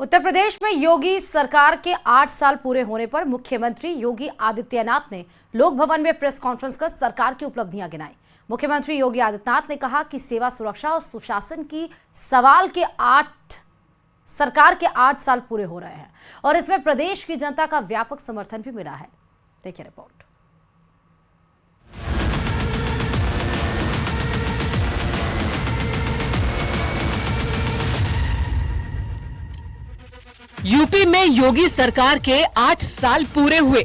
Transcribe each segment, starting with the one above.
उत्तर प्रदेश में योगी सरकार के 8 साल पूरे होने पर मुख्यमंत्री योगी आदित्यनाथ ने लोक भवन में प्रेस कॉन्फ्रेंस कर सरकार की उपलब्धियां गिनाई। मुख्यमंत्री योगी आदित्यनाथ ने कहा कि सेवा, सुरक्षा और सुशासन की सरकार के 8 साल पूरे हो रहे हैं और इसमें प्रदेश की जनता का व्यापक समर्थन भी मिला है। देखिए रिपोर्ट। यूपी में योगी सरकार के 8 साल पूरे हुए।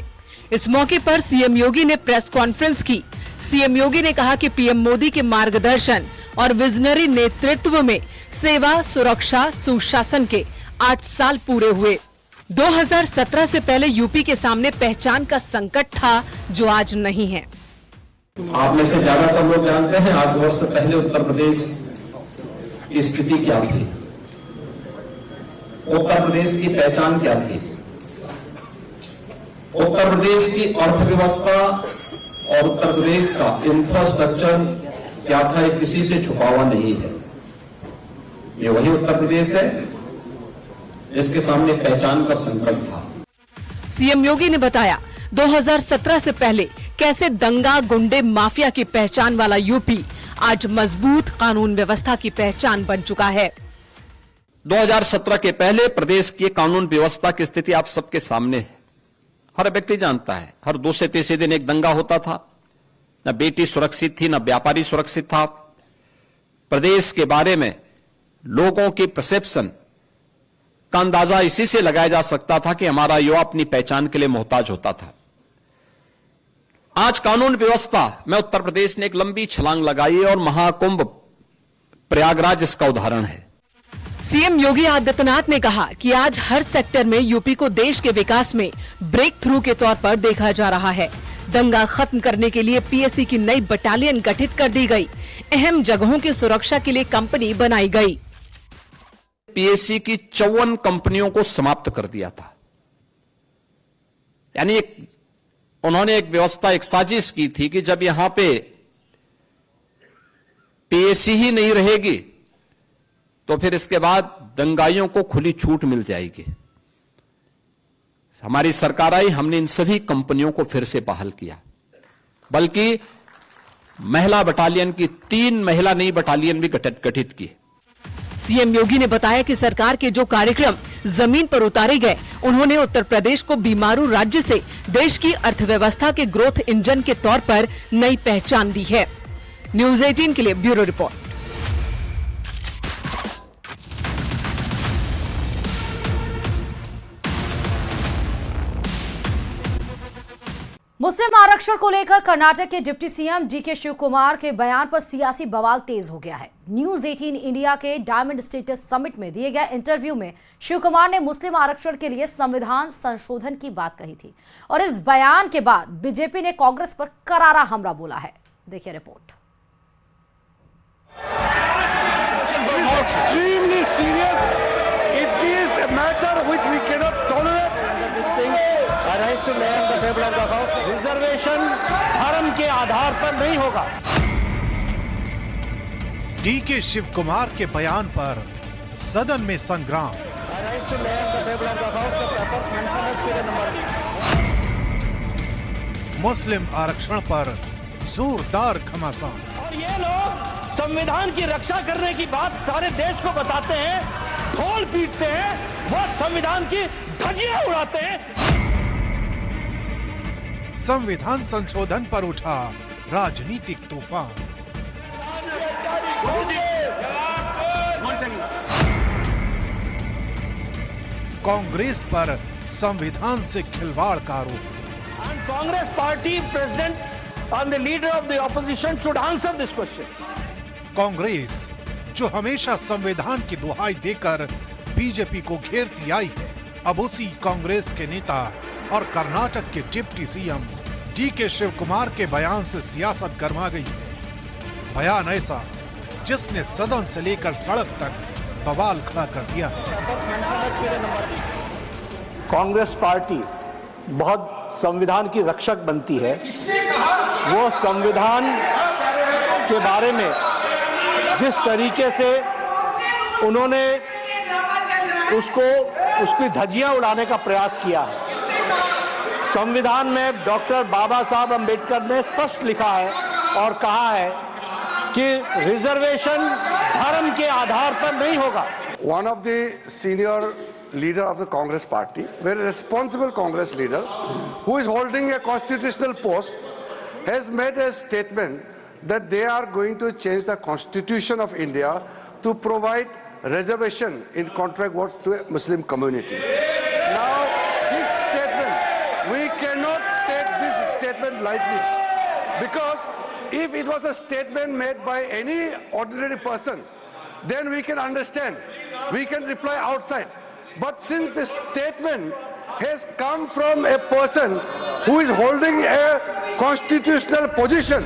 इस मौके पर सीएम योगी ने प्रेस कॉन्फ्रेंस की। सीएम योगी ने कहा कि पीएम मोदी के मार्गदर्शन और विजनरी नेतृत्व में सेवा, सुरक्षा, सुशासन के 8 साल पूरे हुए। 2017 से पहले यूपी के सामने पहचान का संकट था जो आज नहीं है। आप में से ज्यादातर लोग जानते हैं 8 वर्ष से पहले उत्तर प्रदेश की स्थिति क्या थी, उत्तर प्रदेश की पहचान क्या थी, उत्तर प्रदेश की अर्थव्यवस्था और उत्तर प्रदेश का इंफ्रास्ट्रक्चर क्या था, ये किसी से छुपा हुआ नहीं है। ये वही उत्तर प्रदेश है जिसके सामने पहचान का संकट था। सीएम योगी ने बताया 2017 से पहले कैसे दंगा, गुंडे, माफिया की पहचान वाला यूपी आज मजबूत कानून व्यवस्था की पहचान बन चुका है। 2017 के पहले प्रदेश की कानून व्यवस्था की स्थिति आप सबके सामने है। हर व्यक्ति जानता है, हर दूसरे तीसरे दिन एक दंगा होता था, न बेटी सुरक्षित थी, न व्यापारी सुरक्षित था। प्रदेश के बारे में लोगों की परसेप्शन का अंदाजा इसी से लगाया जा सकता था कि हमारा युवा अपनी पहचान के लिए मोहताज होता था। आज कानून व्यवस्था में उत्तर प्रदेश ने एक लंबी छलांग लगाई है और महाकुंभ प्रयागराज इसका उदाहरण है। सीएम योगी आदित्यनाथ ने कहा कि आज हर सेक्टर में यूपी को देश के विकास में ब्रेक थ्रू के तौर पर देखा जा रहा है। दंगा खत्म करने के लिए पीएसी की नई बटालियन गठित कर दी गई। अहम जगहों की सुरक्षा के लिए कंपनी बनाई गई। पीएसी की 54 कंपनियों को समाप्त कर दिया था। यानी उन्होंने एक व्यवस्था, एक साजिश की थी कि जब यहां पे पीएसी ही नहीं रहेगी तो फिर इसके बाद दंगाइयों को खुली छूट मिल जाएगी। हमारी सरकार आई, हमने इन सभी कंपनियों को फिर से बहाल किया, बल्कि महिला बटालियन की 3 महिला नई बटालियन भी गठित की। सीएम योगी ने बताया कि सरकार के जो कार्यक्रम जमीन पर उतारे गए, उन्होंने उत्तर प्रदेश को बीमारू राज्य से देश की अर्थव्यवस्था के ग्रोथ इंजन के तौर पर नई पहचान दी है। न्यूज़ 18 के लिए ब्यूरो रिपोर्ट। मुस्लिम आरक्षण को लेकर कर्नाटक के deputy CM DK Shivakumar के बयान पर सियासी बवाल तेज हो गया है। न्यूज़ 18 इंडिया के डायमंड स्टेटस समिट में दिए गए इंटरव्यू में शिव कुमार ने मुस्लिम आरक्षण के लिए संविधान संशोधन की बात कही थी और इस बयान के बाद बीजेपी ने कांग्रेस पर करारा हमला बोला है। देखिए रिपोर्ट। रिजर्वेशन धर्म के आधार पर नहीं होगा। डीके शिव कुमार के बयान पर सदन में संग्राम। मुस्लिम आरक्षण पर जोरदार घमासान। और ये लोग संविधान की रक्षा करने की बात सारे देश को बताते हैं, ढोल पीटते हैं, वो संविधान की धज्जियां उड़ाते हैं। संविधान संशोधन पर उठा राजनीतिक तूफान। कांग्रेस पर संविधान से खिलवाड़ का आरोप। Congress party president and the leader of the opposition should answer this question. Congress जो हमेशा संविधान की दुहाई देकर बीजेपी को घेरती आई है, अब उसी कांग्रेस के नेता और कर्नाटक के deputy CM DK Shivakumar के बयान से सियासत गरमा गई है। बयान ऐसा जिसने सदन से लेकर सड़क तक बवाल खड़ा कर दिया है। कांग्रेस पार्टी बहुत संविधान की रक्षक बनती है। वो संविधान के बारे में जिस तरीके से उन्होंने उसको उसकी धज्जियां उड़ाने का प्रयास किया है। संविधान में डॉक्टर बाबा साहब अंबेडकर ने स्पष्ट लिखा है और कहा है कि रिजर्वेशन धर्म के आधार पर नहीं होगा। One of the senior leader of the Congress party, very responsible Congress leader, who is holding a constitutional post, has made a statement that they are going to change the Constitution of India to provide reservation in contract work to a Muslim community. Now, this statement, we cannot take this statement lightly, because if it was a statement made by any ordinary person, then we can understand, we can reply outside. But since the statement has come from a person who is holding a constitutional position,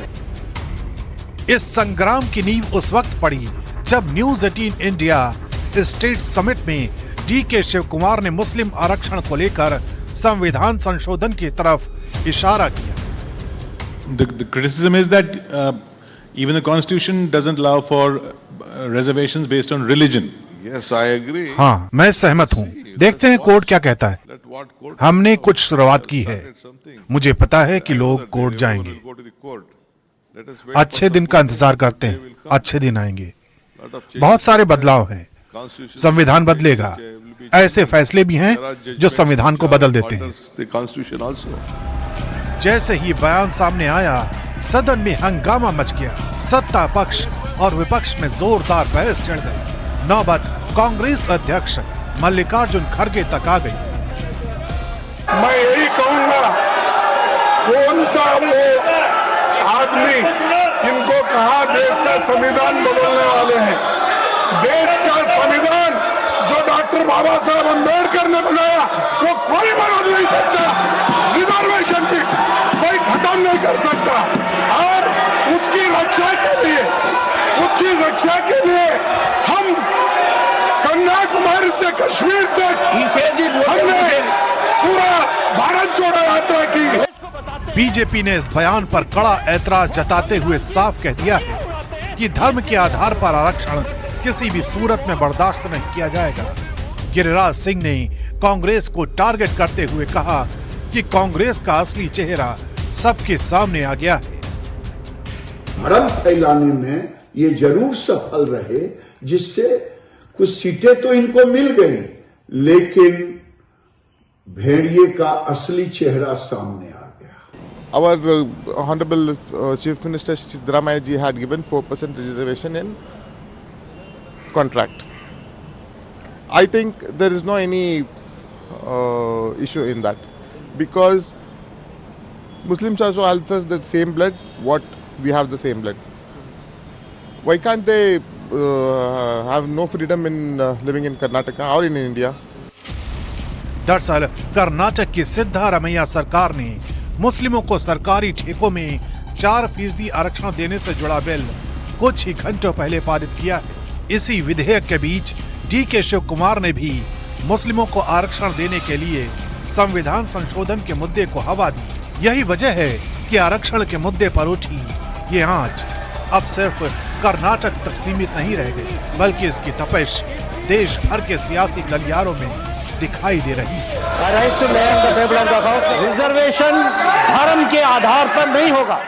इस संग्राम की नींव उस वक्त पड़ी जब news 18 India state summit में DK Shiv Kumar ने मुस्लिम आरक्षण को लेकर संविधान संशोधन की तरफ इशारा किया। The criticism is that even the constitution doesn't allow for reservations based on religion. Yes, I agree. हाँ, मैं सहमत हूँ। देखते हैं कोर्ट क्या कहता है। हमने कुछ शुरुआत की है। मुझे पता है कि लोग कोर्ट जाएंगे। अच्छे दिन का इंतजार करते हैं। अच्छे दिन आएंगे। बहुत सारे बदलाव हैं। संविधान बदलेगा। ऐसे फैसले भी हैं जो संविधान को बदल देते हैं। जैसे ही बयान सामने आया, सदन में हंगामा मच गया। सत्ता पक्ष और विपक्ष में जोरदार बहस छिड़ गई। नौबत कांग्रेस अध्यक्ष मल्लिकार्जुन खड़गे तक आ गई। मैं यही कहूंगा, कौन सा वो आदमी इनको कहा देश का संविधान बदलने वाले हैं? देश का संविधान जो डॉक्टर बाबा साहब अंबेडकर ने बनाया वो कोई बदल नहीं सकता। रिजर्वेशन भी कोई खत्म नहीं कर सकता। और उसकी रक्षा के लिए हम कन्याकुमारी से कश्मीर तक हमने पूरा भारत जोड़ो यात्रा की। बीजेपी ने इस बयान पर कड़ा ऐतराज जताते हुए साफ कह दिया है कि धर्म के आधार पर आरक्षण किसी भी सूरत में बर्दाश्त नहीं किया जाएगा। गिरिराज सिंह ने कांग्रेस को टारगेट करते हुए कहा कि कांग्रेस का असली चेहरा सबके सामने आ गया है। भ्रम फैलाने में ये जरूर सफल रहे, जिससे कुछ सीटें तो इनको मिल गई, लेकिन भेड़िए का असली चेहरा सामने आ गया। Our Honorable Chief Minister Siddaramaiah ji had given 4% reservation in contract. I think there is no any issue in that, because Muslims also have the same blood. What we have the same blood. Why can't they have no freedom in living in Karnataka or in India? दरअसल कर्नाटक की सिद्धारमैया सरकार ने मुस्लिमों को सरकारी ठेकों में 4% आरक्षण देने से जुड़ा बिल कुछ ही घंटों पहले पारित किया है। इसी विधेयक के बीच डीके शिव कुमार ने भी मुस्लिमों को आरक्षण देने के लिए संविधान संशोधन के मुद्दे को हवा दी। यही वजह है कि आरक्षण के मुद्दे पर उठी ये आंच अब सिर्फ कर्नाटक तक सीमित नहीं रह गई, बल्कि इसकी तपिश देश भर के सियासी गलियारों में दिखाई दे रही है। रिजर्वेशन धर्म के आधार पर नहीं होगा।